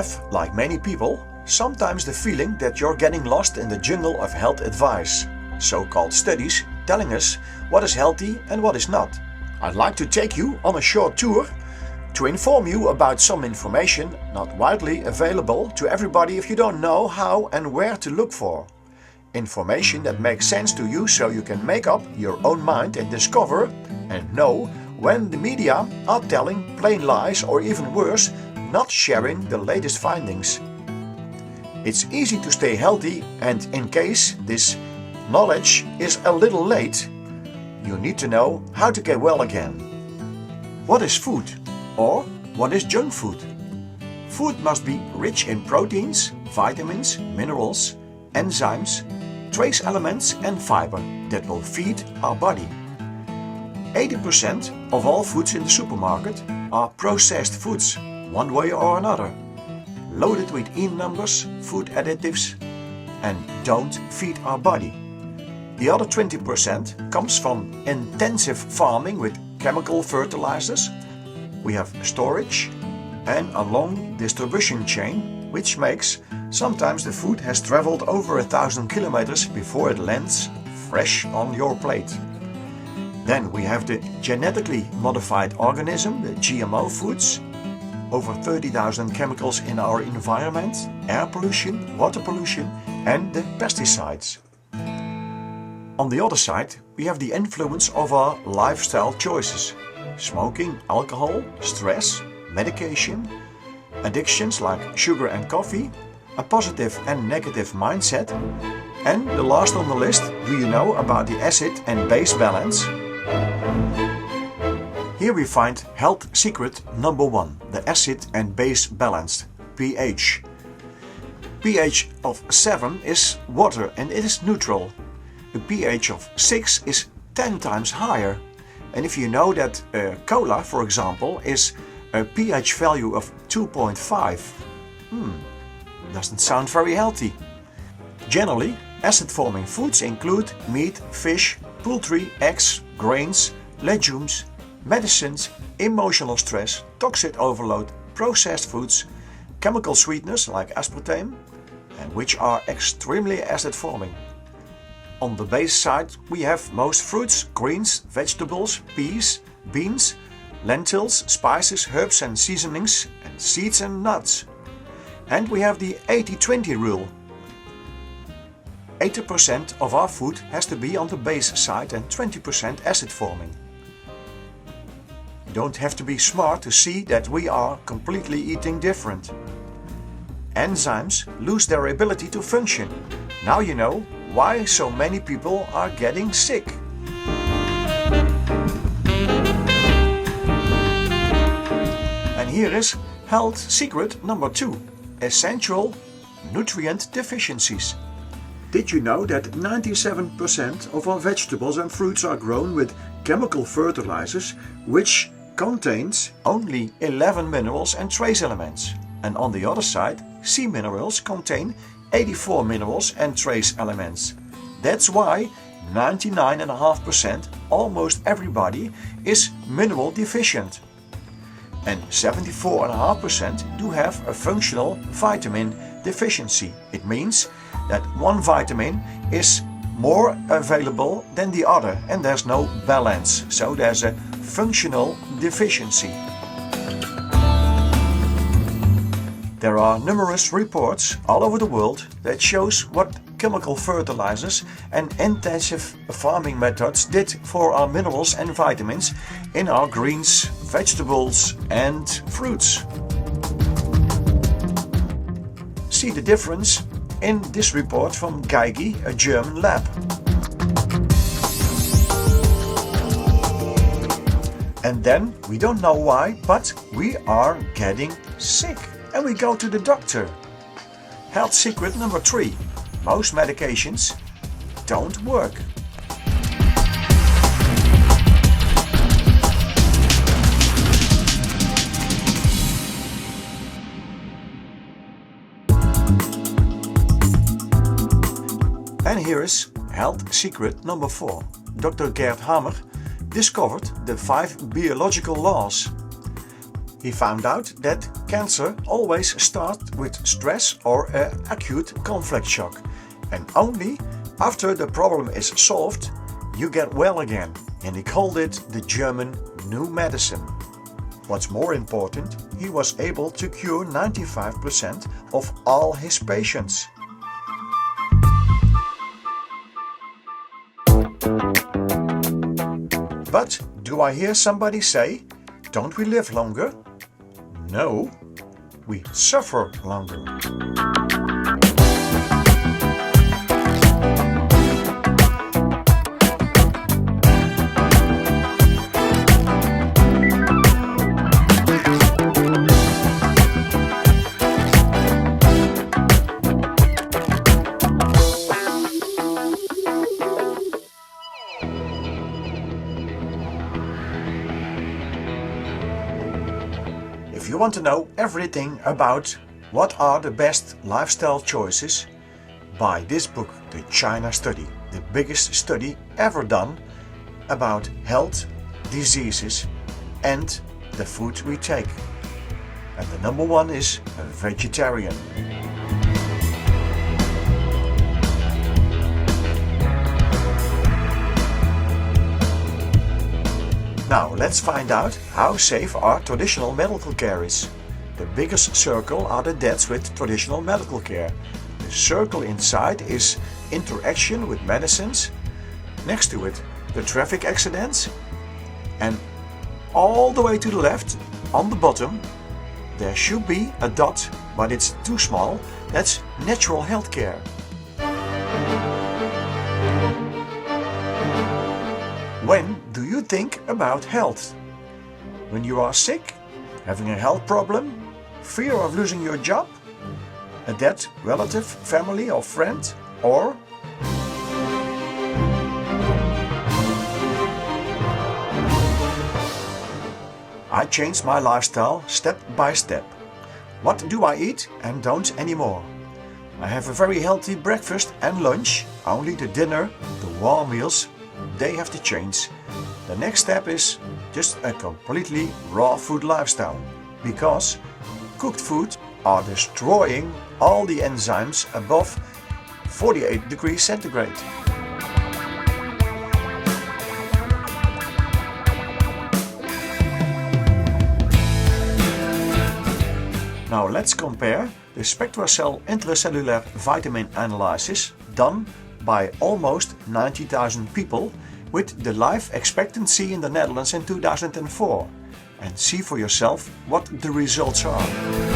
have, like many people, sometimes the feeling that you're getting lost in the jungle of health advice, so-called studies telling us what is healthy and what is not. I'd like to take you on a short tour to inform you about some information not widely available to everybody if you don't know how and where to look for. Information that makes sense to you so you can make up your own mind and discover and know when the media are telling plain lies or even worse, not sharing the latest findings. It's easy to stay healthy, and in case this knowledge is a little late, you need to know how to get well again. What is food? Or what is junk food? Food must be rich in proteins, vitamins, minerals, enzymes, trace elements and fiber that will feed our body. 80% of all foods in the supermarket are processed foods, one way or another, loaded with E numbers, food additives, and don't feed our body. The other 20% comes from intensive farming with chemical fertilizers. We have storage and a long distribution chain, which makes sometimes the food has traveled over 1,000 kilometers before it lands fresh on your plate. Then we have the genetically modified organism, the GMO foods, over 30,000 chemicals in our environment, air pollution, water pollution, and the pesticides. On the other side, we have the influence of our lifestyle choices. Smoking, alcohol, stress, medication, addictions like sugar and coffee, a positive and negative mindset, and the last on the list, do you know about the acid and base balance? Here we find health secret number 1, the acid and base balance, pH. pH of 7 is water and it is neutral. A pH of 6 is 10 times higher. And if you know that cola, for example, is a pH value of 2.5, doesn't sound very healthy. Generally, acid-forming foods include meat, fish, poultry, eggs, grains, legumes, medicines, emotional stress, toxic overload, processed foods, chemical sweeteners like aspartame, and which are extremely acid-forming. On the base side we have most fruits, greens, vegetables, peas, beans, lentils, spices, herbs and seasonings, and seeds and nuts. And we have the 80-20 rule. 80% of our food has to be on the base side and 20% acid forming. You don't have to be smart to see that we are completely eating different. Enzymes lose their ability to function. Now you know why so many people are getting sick. And here is health secret number 2, essential nutrient deficiencies. Did you know that 97% of our vegetables and fruits are grown with chemical fertilizers, which contains only 11 minerals and trace elements? And on the other side, sea minerals contain 84 minerals and trace elements. That's why 99.5%, almost everybody, is mineral deficient. And 74.5% do have a functional vitamin deficiency. It means that one vitamin is more available than the other and there's no balance. So there's a functional deficiency. There are numerous reports all over the world that shows what chemical fertilizers and intensive farming methods did for our minerals and vitamins in our greens, vegetables and fruits. See the difference in this report from Geigy, a German lab. And then, we don't know why, but we are getting sick. And we go to the doctor. Health secret number 3. Most medications don't work. And here is health secret number 4. Dr. Gerd Hammer discovered the 5 biological laws. He found out that cancer always starts with stress or an acute conflict shock, and only after the problem is solved you get well again, and he called it the German New Medicine. What's more important, he was able to cure 95% of all his patients. But do I hear somebody say, don't we live longer? No, we suffer longer. If you want to know everything about what are the best lifestyle choices, buy this book, The China Study, the biggest study ever done about health, diseases and the food we take. And the number one is a vegetarian. Now let's find out how safe our traditional medical care is. The biggest circle are the deaths with traditional medical care. The circle inside is interaction with medicines. Next to it, the traffic accidents. And all the way to the left, on the bottom, there should be a dot, but it's too small. That's natural health care. When do you think about health? When you are sick, having a health problem, fear of losing your job, a dead relative, family or friend, or I changed my lifestyle step by step. What do I eat and don't anymore? I have a very healthy breakfast and lunch, only the dinner, the warm meals, they have to change. The next step is just a completely raw food lifestyle, because cooked food are destroying all the enzymes above 48 degrees centigrade. Now let's compare the SpectraCell intracellular vitamin analysis done by almost 90,000 people with the life expectancy in the Netherlands in 2004 and see for yourself what the results are.